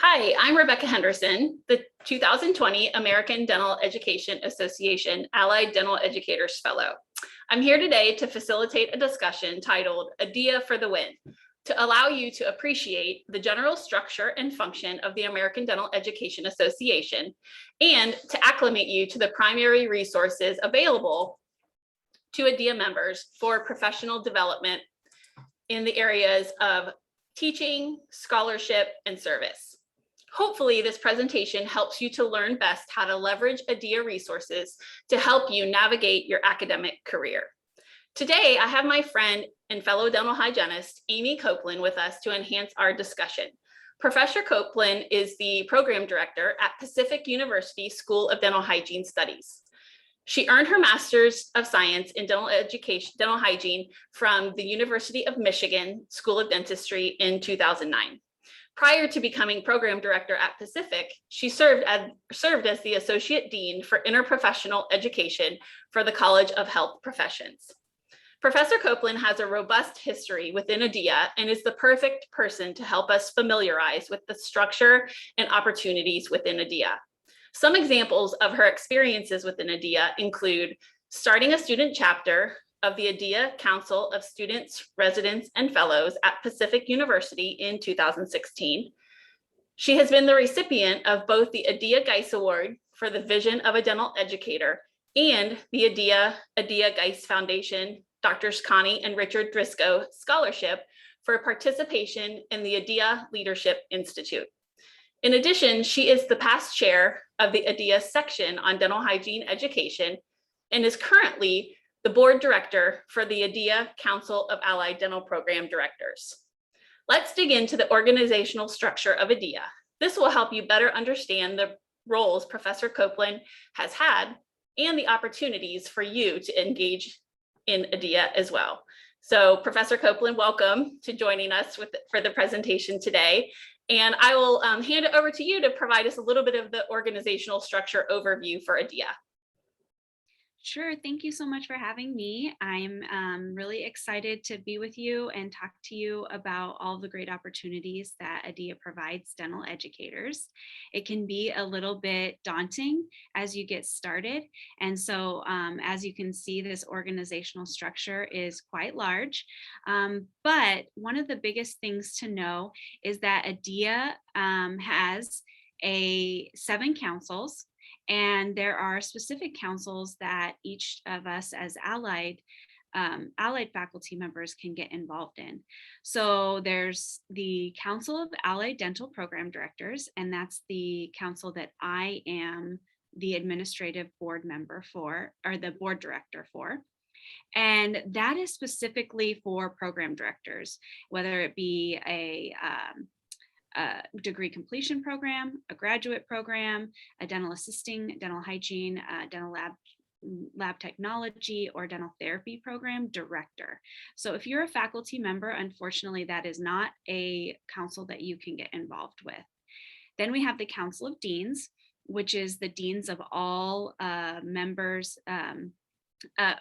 Hi, I'm Rebecca Henderson, the 2020 American Dental Education Association Allied Dental Educators Fellow. I'm here today to facilitate a discussion titled ADEA for the Win, to allow you to appreciate the general structure and function of the American Dental Education Association and to acclimate you to the primary resources available to ADEA members for professional development in the areas of teaching, scholarship, and service. Hopefully, this presentation helps you to learn best how to leverage ADEA resources to help you navigate your academic career. Today, I have my friend and fellow dental hygienist, Amy Copeland, with us to enhance our discussion. Professor Copeland is the program director at Pacific University School of Dental Hygiene Studies. She earned her Master's of Science in Dental Hygiene from the University of Michigan School of Dentistry in 2009. Prior to becoming program director at Pacific, she served as the Associate Dean for Interprofessional Education for the College of Health Professions. Professor Copeland has a robust history within ADEA and is the perfect person to help us familiarize with the structure and opportunities within ADEA. Some examples of her experiences within ADEA include starting a student chapter of the ADEA Council of Students, Residents, and Fellows at Pacific University in 2016. She has been the recipient of both the ADEA Geis Award for the Vision of a Dental Educator and the ADEA Geis Foundation Drs. Connie and Richard Driscoll Scholarship for participation in the ADEA Leadership Institute. In addition, she is the past chair of the ADEA section on dental hygiene education and is currently the board director for the ADEA Council of Allied Dental Program Directors. Let's dig into the organizational structure of ADEA. This will help you better understand the roles Professor Copeland has had and the opportunities for you to engage in ADEA as well. So Professor Copeland, welcome to joining us for the presentation today. And I will hand it over to you to provide us a little bit of the organizational structure overview for ADEA. Sure. Thank you so much for having me. I'm really excited to be with you and talk to you about all the great opportunities that ADEA provides dental educators. It can be a little bit daunting as you get started. And so as you can see, this organizational structure is quite large. But one of the biggest things to know is that ADEA has 7 councils. And there are specific councils that each of us as allied faculty members can get involved in. So there's the Council of Allied Dental Program Directors, and that's the council that I am the administrative board member for, or the board director for. And that is specifically for program directors, whether it be a degree completion program, a graduate program, a dental assisting, dental hygiene, dental lab technology, or dental therapy program director. So if you're a faculty member, unfortunately, that is not a council that you can get involved with. Then we have the Council of Deans, which is the deans of all members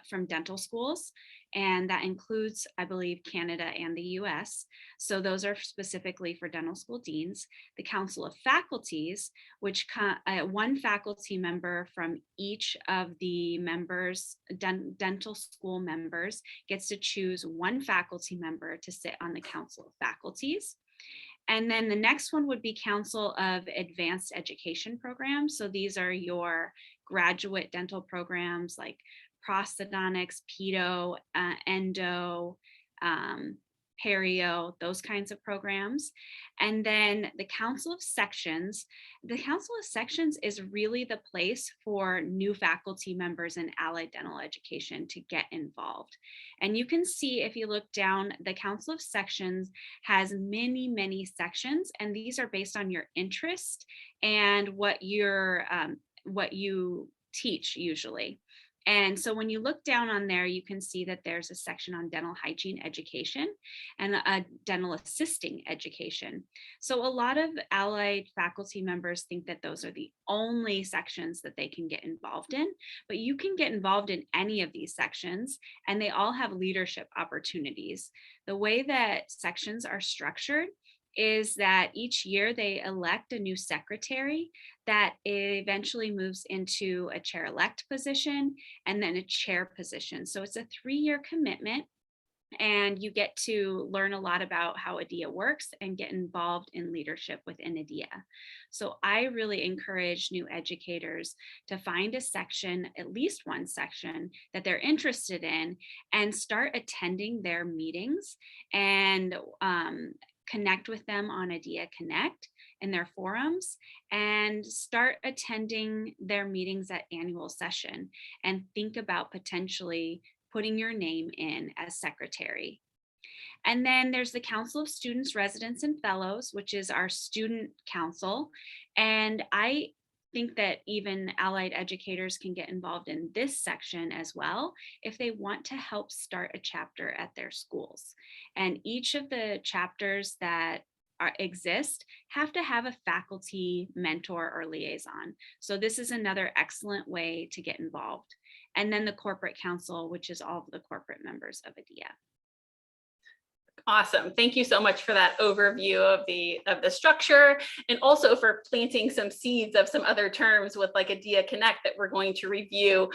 from dental schools. And that includes, I believe, Canada and the US. So those are specifically for dental school deans. The Council of Faculties, which one faculty member from each of the members, dental school members, gets to choose one faculty member to sit on the Council of Faculties. And then the next one would be Council of Advanced Education Programs. So these are your graduate dental programs like prosthodontics, pedo, endo, perio, those kinds of programs. And then the Council of Sections. The Council of Sections is really the place for new faculty members in allied dental education to get involved. And you can see if you look down, the Council of Sections has many, many sections, and these are based on your interest and what you teach usually. And so when you look down on there, you can see that there's a section on dental hygiene education and a dental assisting education. So a lot of allied faculty members think that those are the only sections that they can get involved in, but you can get involved in any of these sections, and they all have leadership opportunities. The way that sections are structured is that each year they elect a new secretary that eventually moves into a chair-elect position and then a chair position. So it's a 3-year commitment, and you get to learn a lot about how ADEA works and get involved in leadership within ADEA. So I really encourage new educators to find a section, at least one section that they're interested in, and start attending their meetings and connect with them on ADEA Connect in their forums, and start attending their meetings at annual session, and think about potentially putting your name in as secretary. And then there's the Council of Students, Residents, and Fellows, which is our student council. And I think that even allied educators can get involved in this section as well if they want to help start a chapter at their schools. And each of the chapters that exist have to have a faculty mentor or liaison. So this is another excellent way to get involved. And then the corporate council, which is all of the corporate members of ADEA. Awesome. Thank you so much for that overview of the structure, and also for planting some seeds of some other terms with like ADEA Connect that we're going to review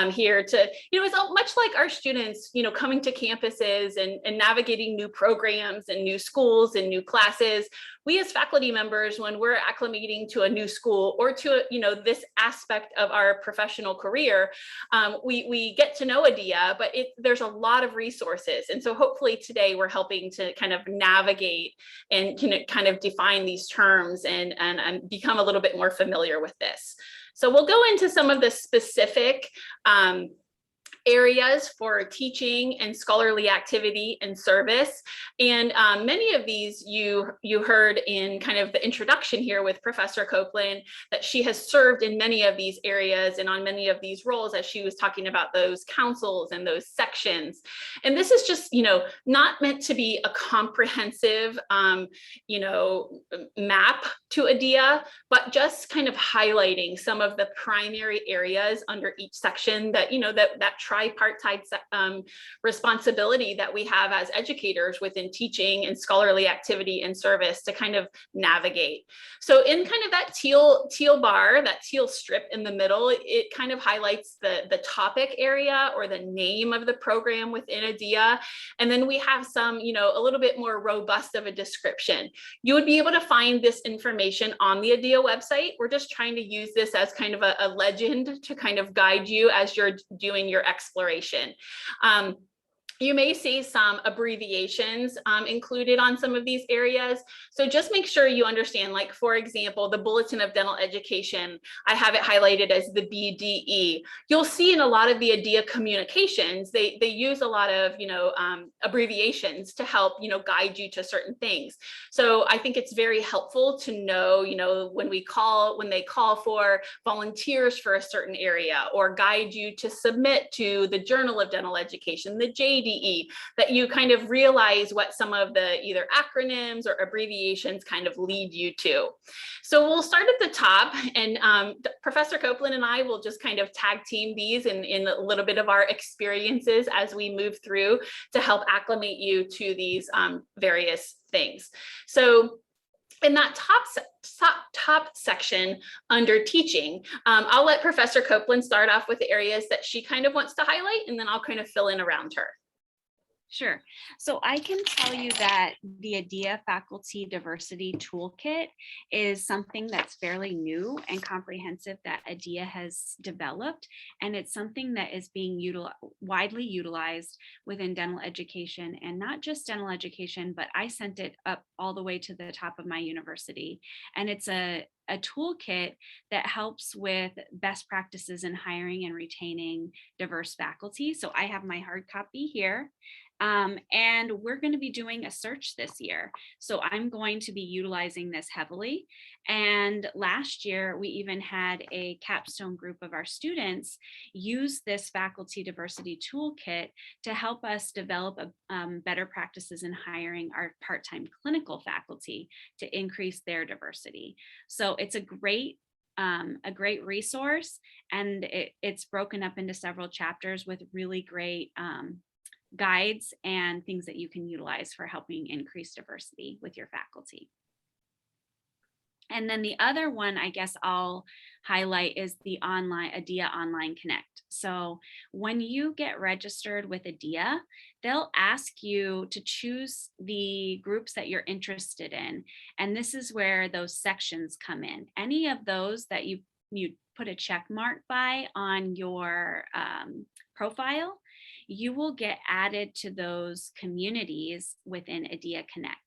here to, it's much like our students, coming to campuses and navigating new programs and new schools and new classes. We as faculty members, when we're acclimating to a new school or to, this aspect of our professional career, we get to know ADEA, but there's a lot of resources. And so hopefully today we're helping to kind of navigate and kind of define these terms and become a little bit more familiar with this. So we'll go into some of the specific areas for teaching and scholarly activity and service. And many of these you heard in kind of the introduction here with Professor Copeland, that she has served in many of these areas and on many of these roles as she was talking about those councils and those sections. And this is just, not meant to be a comprehensive, map to ADEA, but just kind of highlighting some of the primary areas under each section that, that tripartite responsibility that we have as educators within teaching and scholarly activity and service to kind of navigate. So in kind of that teal bar, that teal strip in the middle, it kind of highlights the topic area or the name of the program within ADEA. And then we have some, a little bit more robust of a description. You would be able to find this information on the ADEA website. We're just trying to use this as kind of a legend to kind of guide you as you're doing your exploration. You may see some abbreviations included on some of these areas. So just make sure you understand, like, for example, the Bulletin of Dental Education, I have it highlighted as the BDE. You'll see in a lot of the ADEA communications, they use a lot of, abbreviations to help, guide you to certain things. So I think it's very helpful to know, when they call for volunteers for a certain area, or guide you to submit to the Journal of Dental Education, the JD, that you kind of realize what some of the either acronyms or abbreviations kind of lead you to. So we'll start at the top, and Professor Copeland and I will just kind of tag team these in a little bit of our experiences as we move through to help acclimate you to these various things. So in that top section under teaching, I'll let Professor Copeland start off with the areas that she kind of wants to highlight, and then I'll kind of fill in around her. Sure. So I can tell you that the ADEA Faculty Diversity Toolkit is something that's fairly new and comprehensive that ADEA has developed. And it's something that is being widely utilized within dental education, and not just dental education, but I sent it up all the way to the top of my university. And it's a toolkit that helps with best practices in hiring and retaining diverse faculty. So I have my hard copy here. And we're going to be doing a search this year. So I'm going to be utilizing this heavily. And last year, we even had a capstone group of our students use this faculty diversity toolkit to help us develop better practices in hiring our part-time clinical faculty to increase their diversity. So it's a great resource, and it's broken up into several chapters with really great guides and things that you can utilize for helping increase diversity with your faculty. And then the other one I guess I'll highlight is the online ADEA Online Connect. So when you get registered with ADEA, they'll ask you to choose the groups that you're interested in. And this is where those sections come in. Any of those that you put a check mark by on your profile, you will get added to those communities within ADEA Connect.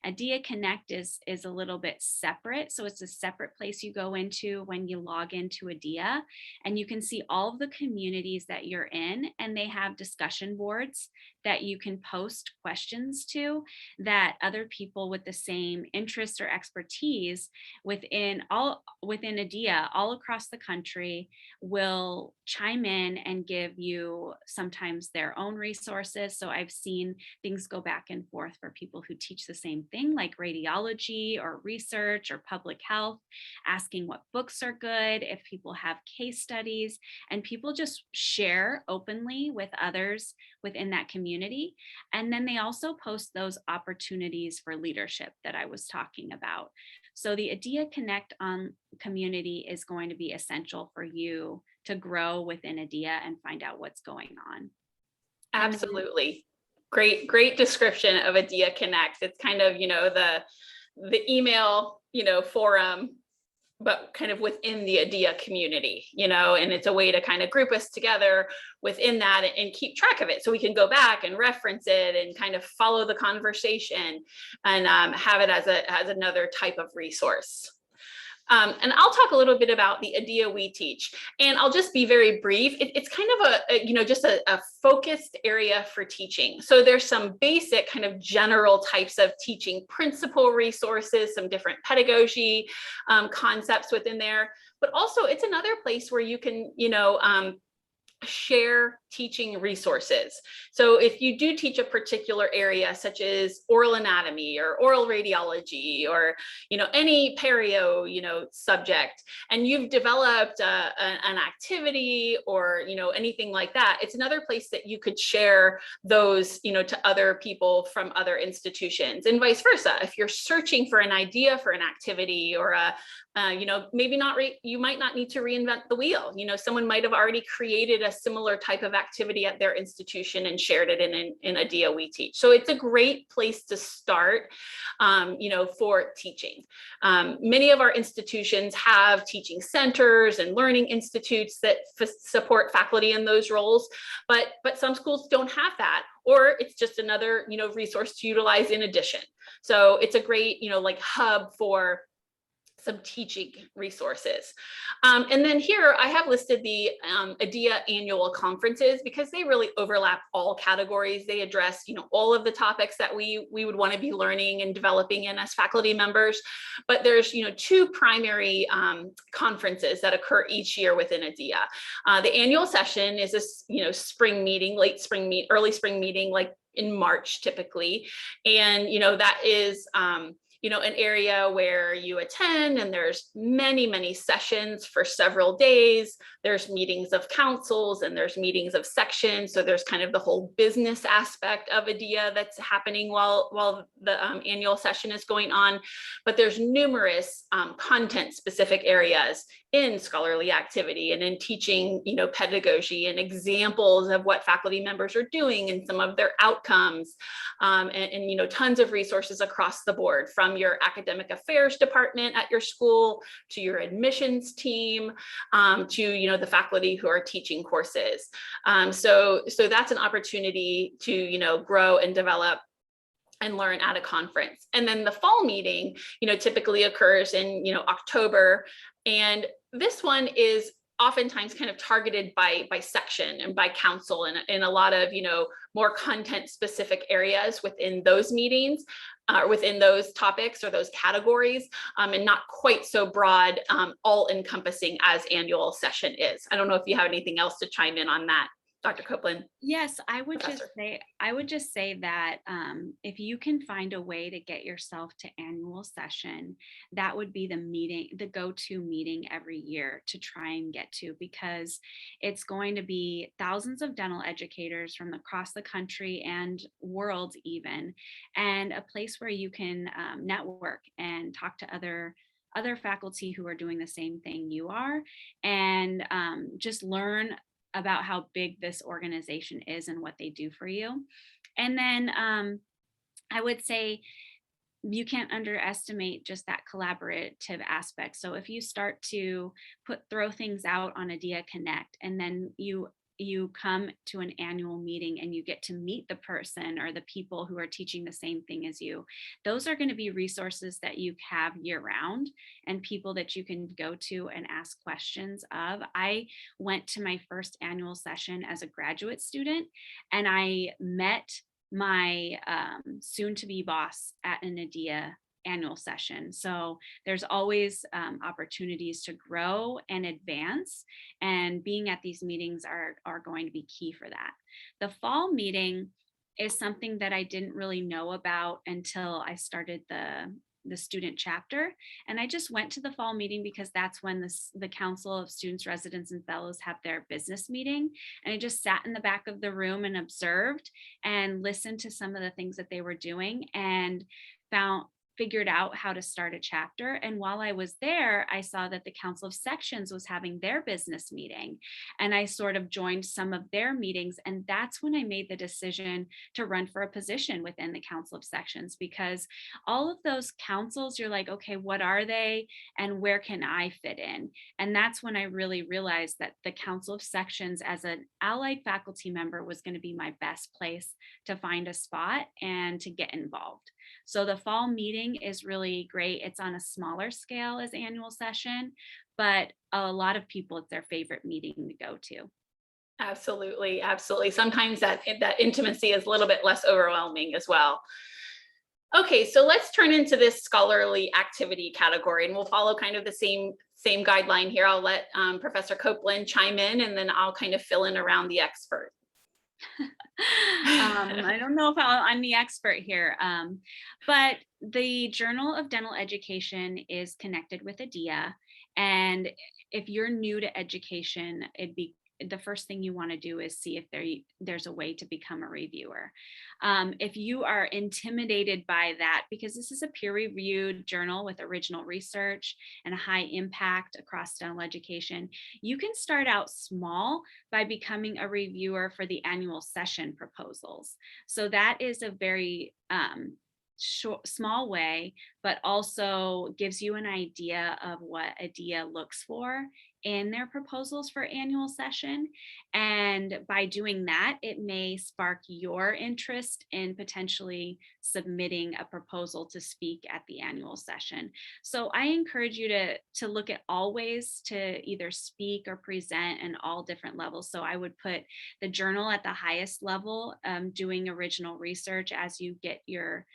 ADEA Connect is a little bit separate. So it's a separate place you go into when you log into ADEA, and you can see all of the communities that you're in, and they have discussion boards that you can post questions to that other people with the same interest or expertise within ADEA all across the country will chime in and give you sometimes their own resources. So I've seen things go back and forth for people who teach the same thing, like radiology or research or public health, asking what books are good, if people have case studies, and people just share openly with others within that community. And then they also post those opportunities for leadership that I was talking about. So the ADEA Connect community is going to be essential for you to grow within ADEA and find out what's going on. Absolutely. Great description of ADEA Connect. It's kind of, the email, forum, but kind of within the ADEA community, and it's a way to kind of group us together within that and keep track of it. So we can go back and reference it and kind of follow the conversation and have it as another type of resource. And I'll talk a little bit about the ADEA We Teach, and I'll just be very brief. It's kind of just a focused area for teaching. So there's some basic kind of general types of teaching principle resources, some different pedagogy concepts within there, but also it's another place where you can, share teaching resources. So if you do teach a particular area, such as oral anatomy or oral radiology or, any perio, subject, and you've developed an activity or, anything like that, it's another place that you could share those, to other people from other institutions, and vice versa. If you're searching for an idea for an activity or maybe you might not need to reinvent the wheel. Someone might have already created a similar type of activity at their institution and shared it in ADEA We Teach. So it's a great place to start, for teaching. Many of our institutions have teaching centers and learning institutes that support faculty in those roles, but some schools don't have that, or it's just another, resource to utilize in addition. So it's a great, hub for some teaching resources. And then here I have listed the ADEA annual conferences because they really overlap all categories. They address, all of the topics that we would want to be learning and developing in as faculty members. But there's, two primary conferences that occur each year within ADEA. The annual session is a, spring meeting, early spring meeting, like in March typically. And, that is, an area where you attend, and there's many sessions for several days. There's meetings of councils and there's meetings of sections. So there's kind of the whole business aspect of ADEA that's happening while the annual session is going on. But there's numerous content specific areas in scholarly activity and in teaching, pedagogy and examples of what faculty members are doing and some of their outcomes, and tons of resources across the board, from your academic affairs department at your school to your admissions team, to the faculty who are teaching courses. So that's an opportunity to grow and develop and learn at a conference. And then the fall meeting, typically occurs in, October. And this one is oftentimes kind of targeted by section and by council, and in a lot of, more content specific areas within those meetings, within those topics or those categories, and not quite so broad, all encompassing as annual session is. I don't know if you have anything else to chime in on that, Dr. Copeland, Yes, Professor. I would just say that if you can find a way to get yourself to annual session, that would be the meeting, the go-to meeting every year to try and get to, because it's going to be thousands of dental educators from across the country and world even, and a place where you can network and talk to other faculty who are doing the same thing you are, and just learn about how big this organization is and what they do for you. And then I would say you can't underestimate just that collaborative aspect. So if you start to throw things out on ADEA Connect, and then you come to an annual meeting and you get to meet the person or the people who are teaching the same thing as you, those are going to be resources that you have year round and people that you can go to and ask questions of. I went to my first annual session as a graduate student, and I met my soon to be boss at an ADEA annual session. So there's always opportunities to grow and advance, and being at these meetings are going to be key for that. The fall meeting is something that I didn't really know about until I started the student chapter. And I just went to the fall meeting because that's when the Council of Students, Residents, and Fellows have their business meeting. And I just sat in the back of the room and observed and listened to some of the things that they were doing, and figured out how to start a chapter. And while I was there, I saw that the Council of Sections was having their business meeting, and I sort of joined some of their meetings. And that's when I made the decision to run for a position within the Council of Sections, because all of those councils, you're like, okay, what are they and where can I fit in? And that's when I really realized that the Council of Sections as an allied faculty member was going to be my best place to find a spot and to get involved. So the fall meeting is really great. It's on a smaller scale as annual session, but a lot of people, it's their favorite meeting to go to. Absolutely, absolutely. Sometimes that intimacy is a little bit less overwhelming as well. Okay, so let's turn into this scholarly activity category, and we'll follow kind of the same guideline here. I'll let Professor Copeland chime in, and then I'll kind of fill in around the expert. I don't know if I'm the expert here, but the Journal of Dental Education is connected with ADEA. And if you're new to education, the first thing you want to do is see if there's a way to become a reviewer. If you are intimidated by that, because this is a peer-reviewed journal with original research and a high impact across dental education, you can start out small by becoming a reviewer for the annual session proposals. So that is a very small way, but also gives you an idea of what ADEA looks for in their proposals for annual session. And by doing that, it may spark your interest in potentially submitting a proposal to speak at the annual session. So I encourage you to look at all ways to either speak or present in all different levels. So I would put the journal at the highest level, doing original research as you get your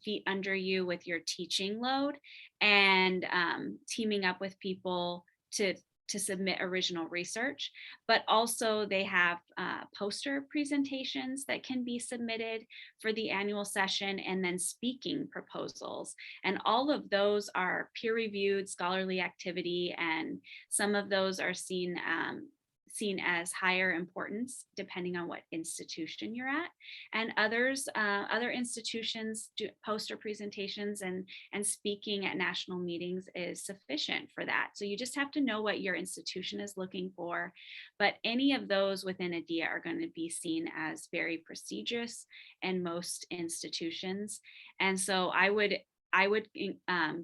feet under you with your teaching load, and teaming up with people to submit original research. But also they have poster presentations that can be submitted for the annual session, and then speaking proposals. And all of those are peer-reviewed scholarly activity, and some of those are seen as higher importance depending on what institution you're at, and other institutions do poster presentations, and speaking at national meetings is sufficient for that. So you just have to know what your institution is looking for, but any of those within ADEA are going to be seen as very prestigious in most institutions. And so I would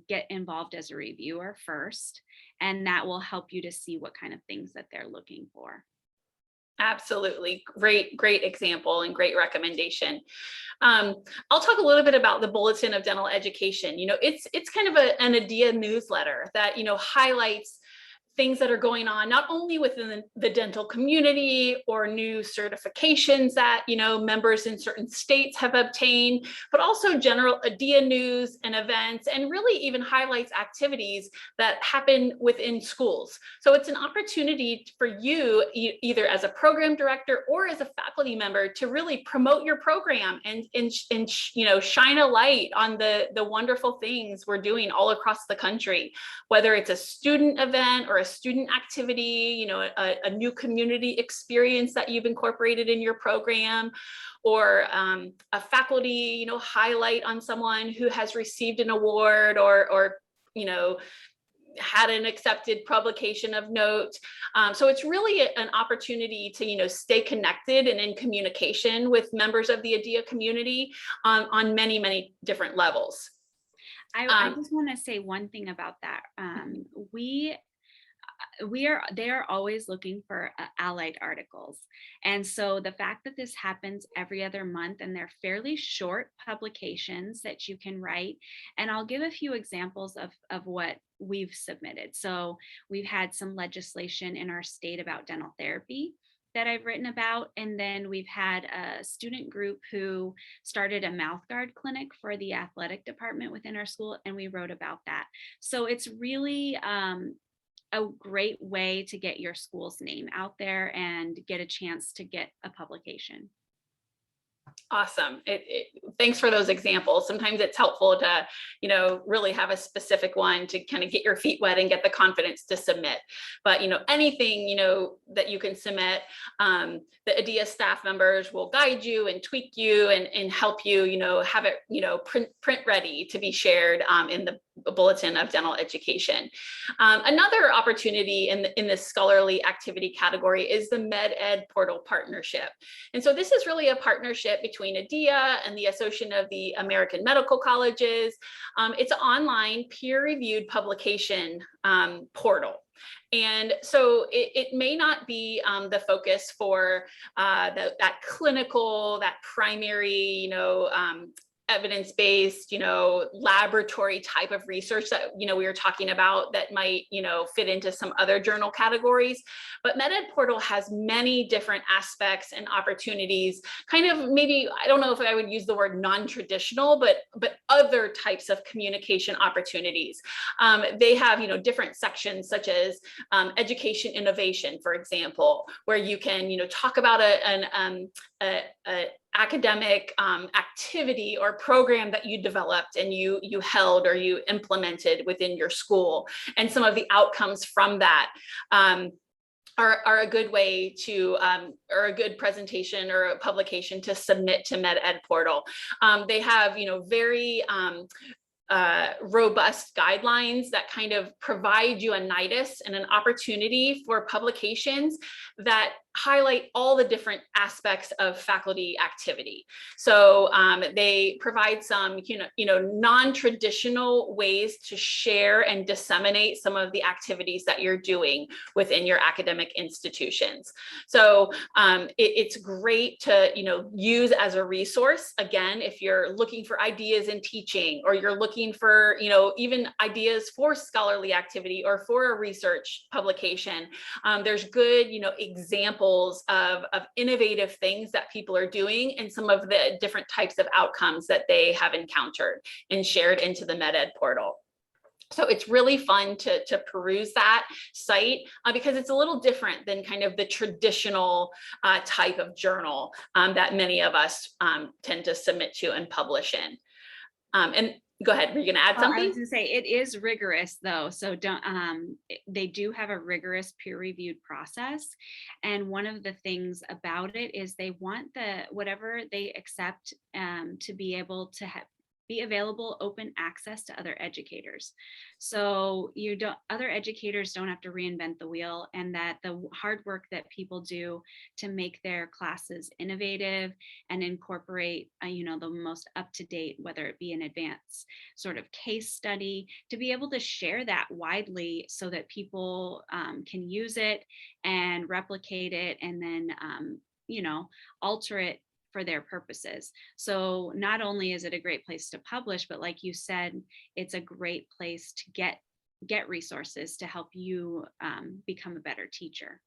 get involved as a reviewer first, and that will help you to see what kind of things that they're looking for. Absolutely. Great example and great recommendation. I'll talk a little bit about the Bulletin of Dental Education. It's kind of an ADEA newsletter that, highlights things that are going on, not only within the dental community or new certifications that, members in certain states have obtained, but also general ADEA news and events, and really even highlights activities that happen within schools. So it's an opportunity for you, either as a program director or as a faculty member, to really promote your program and shine a light on the wonderful things we're doing all across the country, whether it's a student event or a student activity, a new community experience that you've incorporated in your program, or a faculty, highlight on someone who has received an award or had an accepted publication of note. So it's really an opportunity to, stay connected and in communication with members of the ADEA community on many, many different levels. I just want to say one thing about that. They are always looking for allied articles. And so the fact that this happens every other month, and they're fairly short publications that you can write. And I'll give a few examples of what we've submitted. So we've had some legislation in our state about dental therapy that I've written about. And then we've had a student group who started a mouth guard clinic for the athletic department within our school, and we wrote about that. So it's really a great way to get your school's name out there and get a chance to get a publication. Awesome. Thanks for those examples. Sometimes it's helpful to, really have a specific one to kind of get your feet wet and get the confidence to submit. But, anything, that you can submit, the ADEA staff members will guide you and tweak you and help you, have it, print ready to be shared in the Bulletin of Dental Education. Another opportunity in this scholarly activity category is the MedEd Portal Partnership. And so this is really a partnership between ADEA and the Association of the American Medical Colleges. It's an online peer-reviewed publication portal. And so it may not be the focus for that clinical, that primary, evidence-based, laboratory type of research that, we were talking about that might, fit into some other journal categories. But MedEd Portal has many different aspects and opportunities, kind of maybe, I don't know if I would use the word non-traditional, but other types of communication opportunities. They have, different sections such as education innovation, for example, where you can, talk about an academic activity or program that you developed and you held or you implemented within your school, and some of the outcomes from that are a good way to, or a good presentation or a publication to submit to MedEd Portal. They have, very robust guidelines that kind of provide you a nidus and an opportunity for publications that highlight all the different aspects of faculty activity. So they provide some, non-traditional ways to share and disseminate some of the activities that you're doing within your academic institutions. So it's great to, use as a resource. Again, if you're looking for ideas in teaching, or you're looking for, even ideas for scholarly activity or for a research publication, there's good, examples of innovative things that people are doing and some of the different types of outcomes that they have encountered and shared into the MedEd Portal. So it's really fun to peruse that site because it's a little different than kind of the traditional type of journal that many of us tend to submit to and publish in. And go ahead, were you gonna add something? I was gonna say it is rigorous though. So they do have a rigorous peer-reviewed process. And one of the things about it is they want whatever they accept to be able to be available open access to other educators. So other educators don't have to reinvent the wheel, and that the hard work that people do to make their classes innovative and incorporate, the most up-to-date, whether it be an advanced sort of case study, to be able to share that widely so that people can use it and replicate it and then, alter it for their purposes. So not only is it a great place to publish, but like you said, it's a great place to get get resources to help you become a better teacher.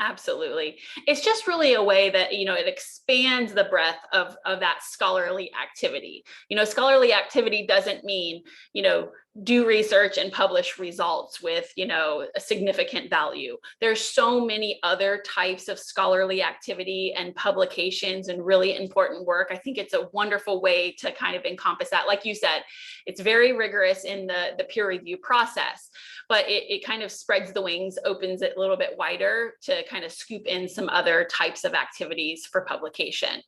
Absolutely. It's just really a way that, it expands the breadth of that scholarly activity. Scholarly activity doesn't mean, do research and publish results with, a significant value. There's so many other types of scholarly activity and publications and really important work. I think it's a wonderful way to kind of encompass that. Like you said, it's very rigorous in the peer review process, but it kind of spreads the wings, opens it a little bit wider to kind of scoop in some other types of activities for publication.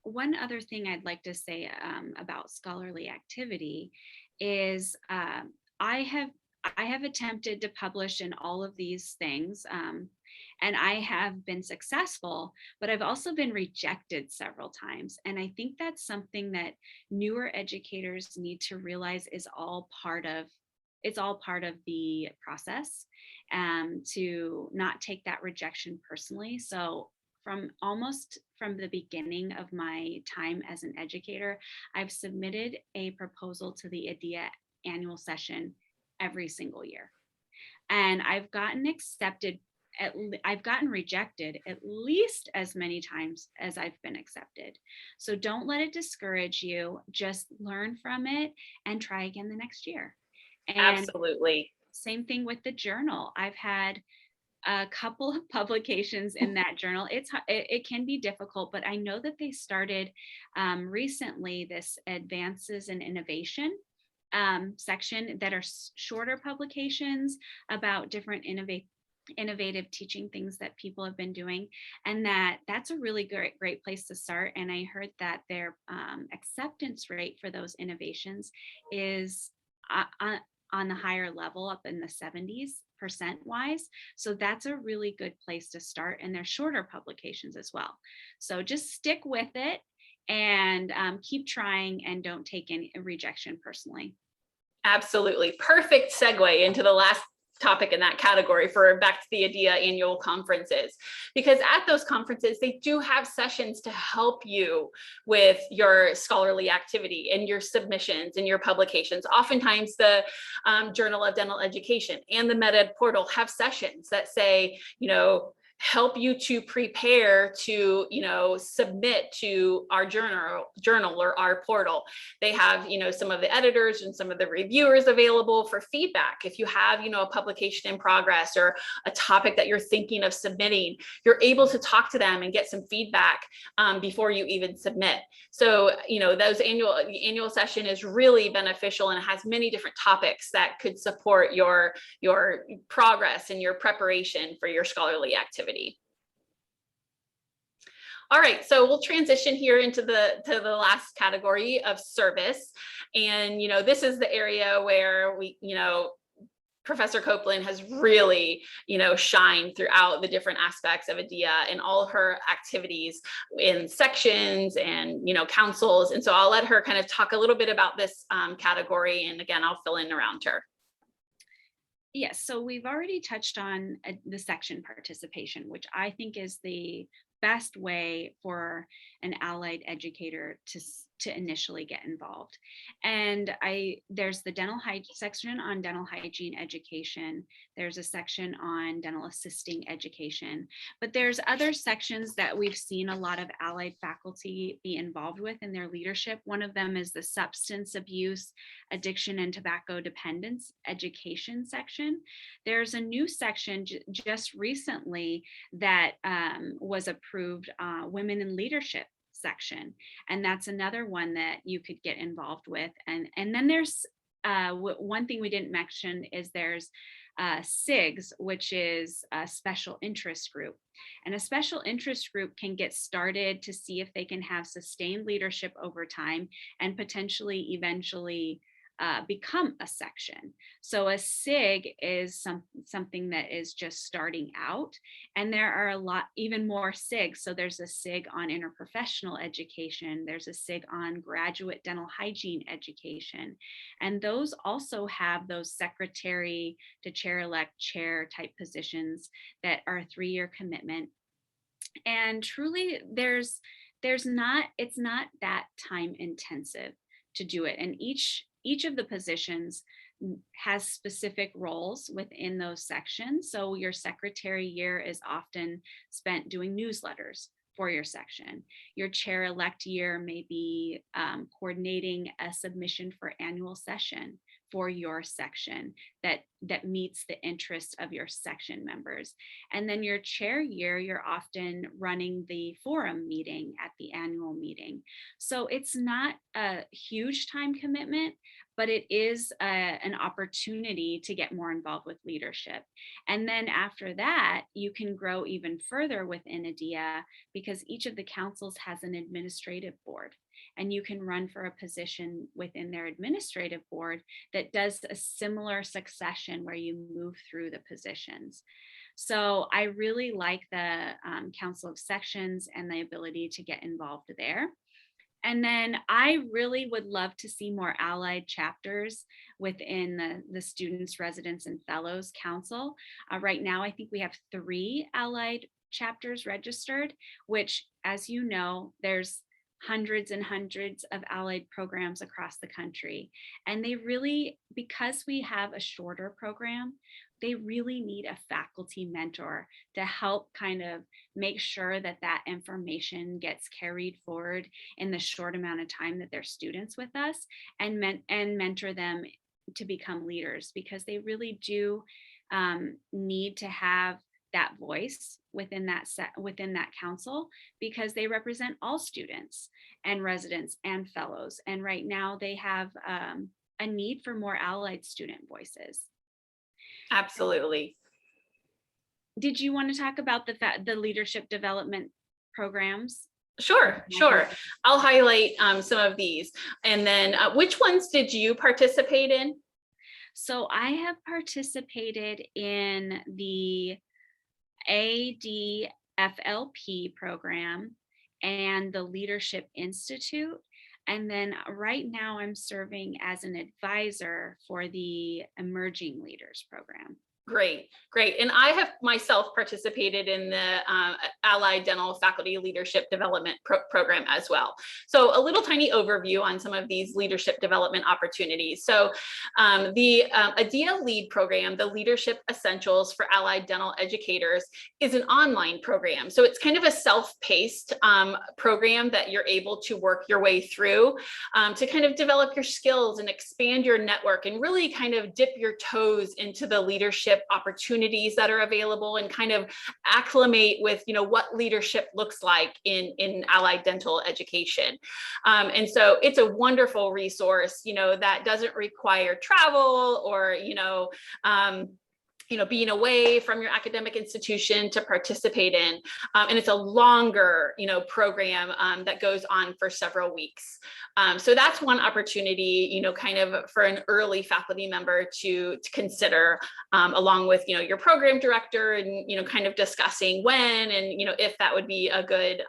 One other thing I'd like to say about scholarly activity is I have attempted to publish in all of these things, and I have been successful, but I've also been rejected several times. And I think that's something that newer educators need to realize is all part of it's all part of the process, to not take that rejection personally. So from the beginning of my time as an educator, I've submitted a proposal to the ADEA annual session every single year. And I've gotten rejected at least as many times as I've been accepted. So don't let it discourage you. Just learn from it and try again the next year. And Absolutely. same thing with the journal. I've had a couple of publications in that journal. It can be difficult, but I know that they started recently this advances in innovation section that are shorter publications about different innovative teaching things that people have been doing, and that's a really great place to start. And I heard that their acceptance rate for those innovations is on the higher level, up in the 70s% wise. So that's a really good place to start. And they're shorter publications as well. So just stick with it and keep trying, and don't take any rejection personally. Absolutely. Perfect segue into the last topic in that category for back to the ADEA annual conferences, because at those conferences, they do have sessions to help you with your scholarly activity and your submissions and your publications. Oftentimes the Journal of Dental Education and the MedEd portal have sessions that say, help you to prepare to, submit to our journal or our portal. They have, some of the editors and some of the reviewers available for feedback. If you have, a publication in progress or a topic that you're thinking of submitting, you're able to talk to them and get some feedback before you even submit. So, those annual session is really beneficial and has many different topics that could support your progress and your preparation for your scholarly activity. All right, so we'll transition here into the last category of service. And, this is the area where we, Professor Copeland has really, shined throughout the different aspects of ADEA and all her activities in sections and, councils. And so I'll let her kind of talk a little bit about this category. And again, I'll fill in around her. Yes, so we've already touched on the section participation, which I think is the best way for an allied educator to initially get involved. And there's the section on dental hygiene education. There's a section on dental assisting education, but there's other sections that we've seen a lot of allied faculty be involved with in their leadership. One of them is the substance abuse, addiction, and tobacco dependence education section. There's a new section just recently that was approved, women in leadership section, and that's another one that you could get involved with. And then there's one thing we didn't mention is there's SIGs, which is a special interest group. And a special interest group can get started to see if they can have sustained leadership over time and potentially eventually become a section. So a SIG is something that is just starting out, and there are even more SIGs. So there's a SIG on interprofessional education, there's a SIG on graduate dental hygiene education, and those also have those secretary to chair-elect chair type positions that are a 3-year commitment. And truly, it's not that time intensive to do it, and each of the positions, has specific roles within those sections. So your secretary year is often spent doing newsletters for your section. Your chair-elect year may be coordinating a submission for annual session for your section that meets the interest of your section members. And then your chair year, you're often running the forum meeting at the annual meeting. So it's not a huge time commitment, but it is an opportunity to get more involved with leadership. And then after that, you can grow even further within ADEA because each of the councils has an administrative board, and you can run for a position within their administrative board that does a similar succession where you move through the positions. So I really like the Council of Sections and the ability to get involved there. And then I really would love to see more allied chapters within the Students, Residents, and Fellows Council. Right now, I think we have 3 allied chapters registered, which, as you know, there's hundreds and hundreds of allied programs across the country. And they really, because we have a shorter program, they really need a faculty mentor to help kind of make sure that that information gets carried forward in the short amount of time that they're students with us, and mentor them to become leaders, because they really do need to have that voice within that council, because they represent all students and residents and fellows. And right now they have a need for more allied student voices. Absolutely. Did you want to talk about the leadership development programs? Sure. I'll highlight some of these. And then which ones did you participate in? So I have participated in the ADFLP program and the Leadership Institute. And then right now I'm serving as an advisor for the Emerging Leaders program. Great. And I have myself participated in the Allied Dental Faculty Leadership Development Program as well. So a little tiny overview on some of these leadership development opportunities. So the ADEA LEAD program, the Leadership Essentials for Allied Dental Educators, is an online program. So it's kind of a self-paced program that you're able to work your way through to kind of develop your skills and expand your network and really kind of dip your toes into the leadership opportunities that are available and kind of acclimate with, what leadership looks like in allied dental education. And so it's a wonderful resource, that doesn't require travel or, being away from your academic institution to participate in. And it's a longer, program that goes on for several weeks. So that's one opportunity, kind of for an early faculty member to consider, along with, your program director and, kind of discussing when and, if that would be a good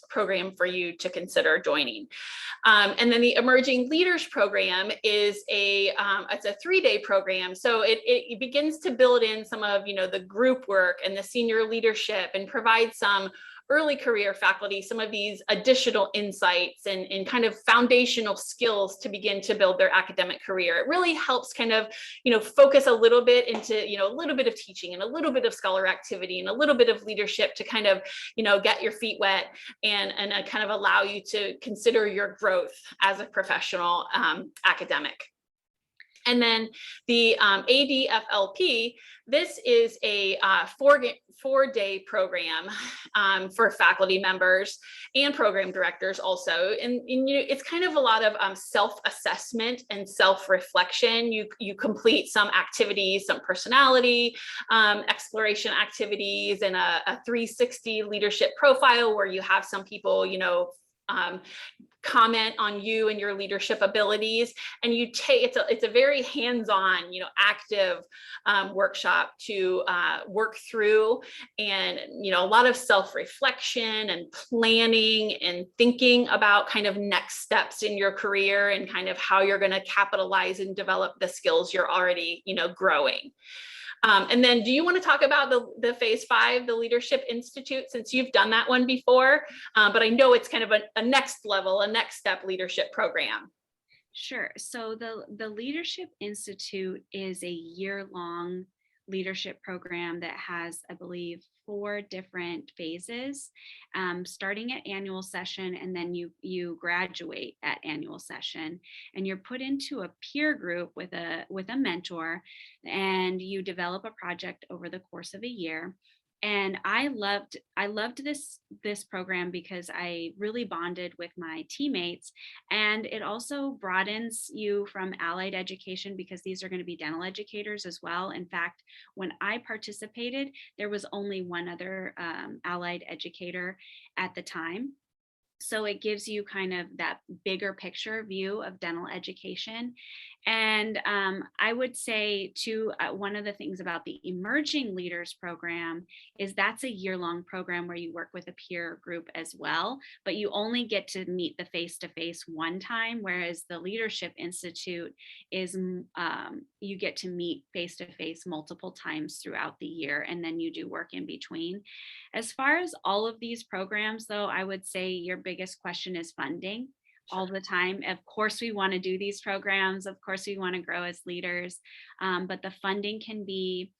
program for you to consider joining. And then the Emerging Leaders program is it's a 3-day program. So it begins to build in some of, the group work and the senior leadership and provide some early career faculty some of these additional insights and kind of foundational skills to begin to build their academic career. It really helps kind of, focus a little bit into, a little bit of teaching and a little bit of scholar activity and a little bit of leadership to kind of, get your feet wet and kind of allow you to consider your growth as a professional academic. And then the ADFLP, this is a 4-day program for faculty members and program directors also. And it's kind of a lot of self-assessment and self-reflection. You complete some activities, some personality exploration activities, and a 360 leadership profile where you have some people, comment on you and your leadership abilities, and you take it's a very hands-on, active workshop to work through, and a lot of self-reflection and planning and thinking about kind of next steps in your career and kind of how you're going to capitalize and develop the skills you're already growing. And then do you want to talk about the phase 5, the Leadership Institute, since you've done that one before, but I know it's kind of a next level, a next step leadership program. Sure. So the Leadership Institute is a year-long leadership program that has, I believe, 4 different phases, starting at annual session, and then you graduate at annual session, and you're put into a peer group with a mentor, and you develop a project over the course of a year. And I loved this program because I really bonded with my teammates, and it also broadens you from allied education because these are going to be dental educators as well. In fact, when I participated, there was only one other allied educator at the time. So it gives you kind of that bigger picture view of dental education. And I would say too, one of the things about the Emerging Leaders Program is that's a year-long program where you work with a peer group as well, but you only get to meet the face-to-face one time, whereas the Leadership Institute is you get to meet face-to-face multiple times throughout the year, and then you do work in between. As far as all of these programs, though, I would say your biggest question is funding all Sure. the time. Of course, we want to do these programs. Of course, we want to grow as leaders, but the funding can be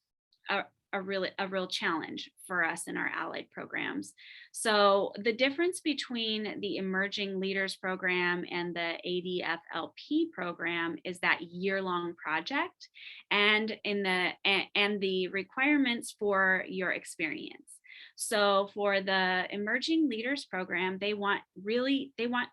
a, a real challenge for us in our allied programs. So the difference between the Emerging Leaders Program and the ADFLP program is that year-long project and and the requirements for your experience. So for the Emerging Leaders Program, they want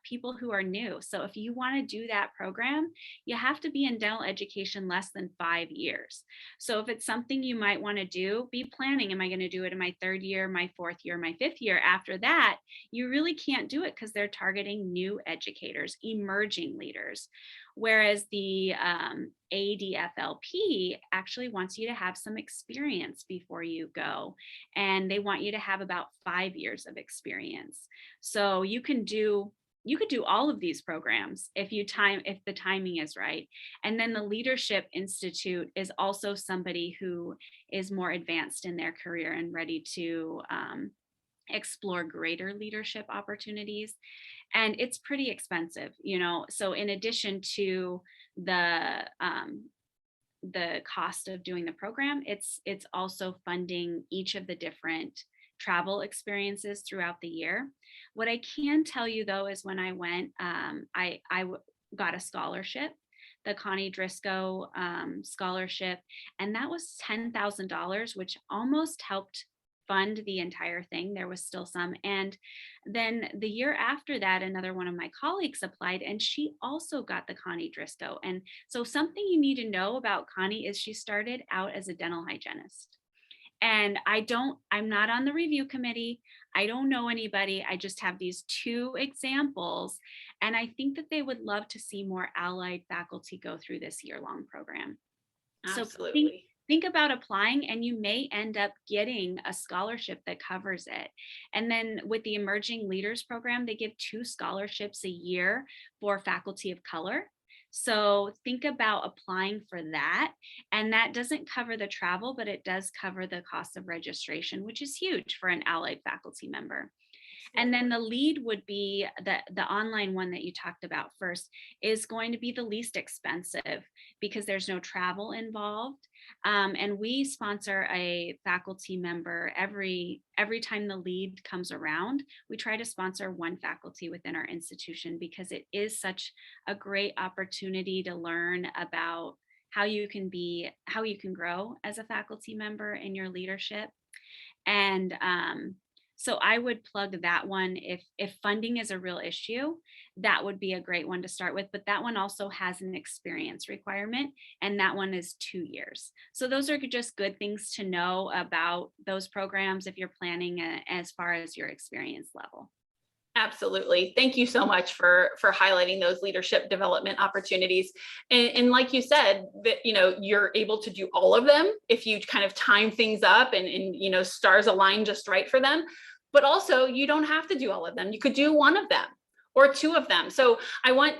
people who are new. So if you want to do that program, you have to be in dental education less than 5 years. So if it's something you might want to do, be planning. Am I going to do it in my 3rd year, my 4th year, my 5th year? After that, you really can't do it because they're targeting new educators, emerging leaders. Whereas the ADFLP actually wants you to have some experience before you go. And they want you to have about 5 years of experience. So you could do all of these programs if the timing is right. And then the Leadership Institute is also somebody who is more advanced in their career and ready to explore greater leadership opportunities. And it's pretty expensive, you know. So in addition to the cost of doing the program, it's also funding each of the different travel experiences throughout the year. What I can tell you though is when I went, got a scholarship, the Connie Driscoll scholarship, and that was $10,000, which almost helped fund the entire thing. There was still some. And then the year after that, another one of my colleagues applied and she also got the Connie Driscoll. And so something you need to know about Connie is she started out as a dental hygienist. And I'm not on the review committee. I don't know anybody. I just have these 2 examples. And I think that they would love to see more allied faculty go through this year-long program. So Absolutely. think about applying, and you may end up getting a scholarship that covers it. And then with the Emerging Leaders Program, they give 2 scholarships a year for faculty of color. So think about applying for that. And that doesn't cover the travel, but it does cover the cost of registration, which is huge for an allied faculty member. And then the lead would be the online one that you talked about first is going to be the least expensive because there's no travel involved. And we sponsor a faculty member every time the lead comes around. We try to sponsor one faculty within our institution because it is such a great opportunity to learn about how you can grow as a faculty member in your leadership. And so I would plug that one. If funding is a real issue, that would be a great one to start with. But that one also has an experience requirement, and that one is 2 years. So those are just good things to know about those programs if you're planning as far as your experience level. Absolutely. Thank you so much for highlighting those leadership development opportunities. And like you said, that you're able to do all of them if you kind of time things up and stars align just right for them. But also you don't have to do all of them. You could do one of them, or two of them. So I want,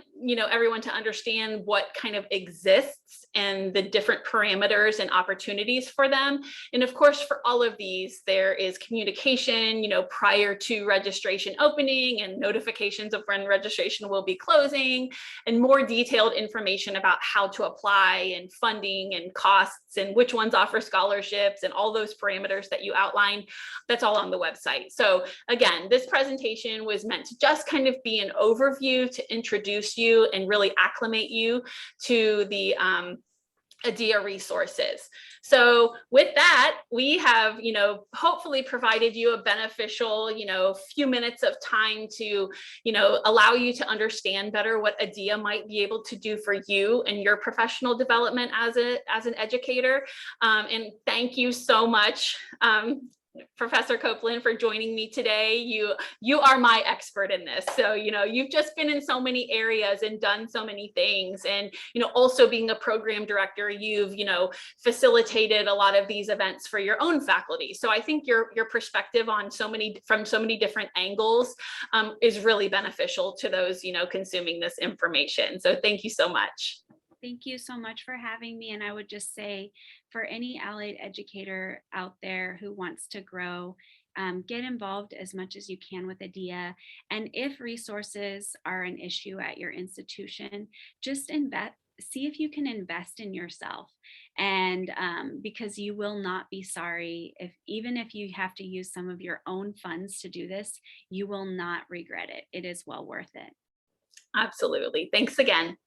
everyone to understand what kind of exists and the different parameters and opportunities for them. And of course, for all of these, there is communication, prior to registration opening and notifications of when registration will be closing, and more detailed information about how to apply and funding and costs and which ones offer scholarships and all those parameters that you outlined. That's all on the website. So again, this presentation was meant to just kind of be an overview to introduce you and really acclimate you to the ADEA resources. So with that, we have, hopefully provided you a beneficial, few minutes of time to, allow you to understand better what ADEA might be able to do for you and your professional development as an educator. And thank you so much, Professor Copeland, for joining me today. You are my expert in this. So, you've just been in so many areas and done so many things. And, also being a program director, you've, facilitated a lot of these events for your own faculty. So I think your perspective on from so many different angles is really beneficial to those, consuming this information. So thank you so much. Thank you so much for having me. And I would just say, for any allied educator out there who wants to grow, get involved as much as you can with ADEA. And if resources are an issue at your institution, just see if you can invest in yourself. And because you will not be sorry, even if you have to use some of your own funds to do this, you will not regret it. It is well worth it. Absolutely. Thanks again.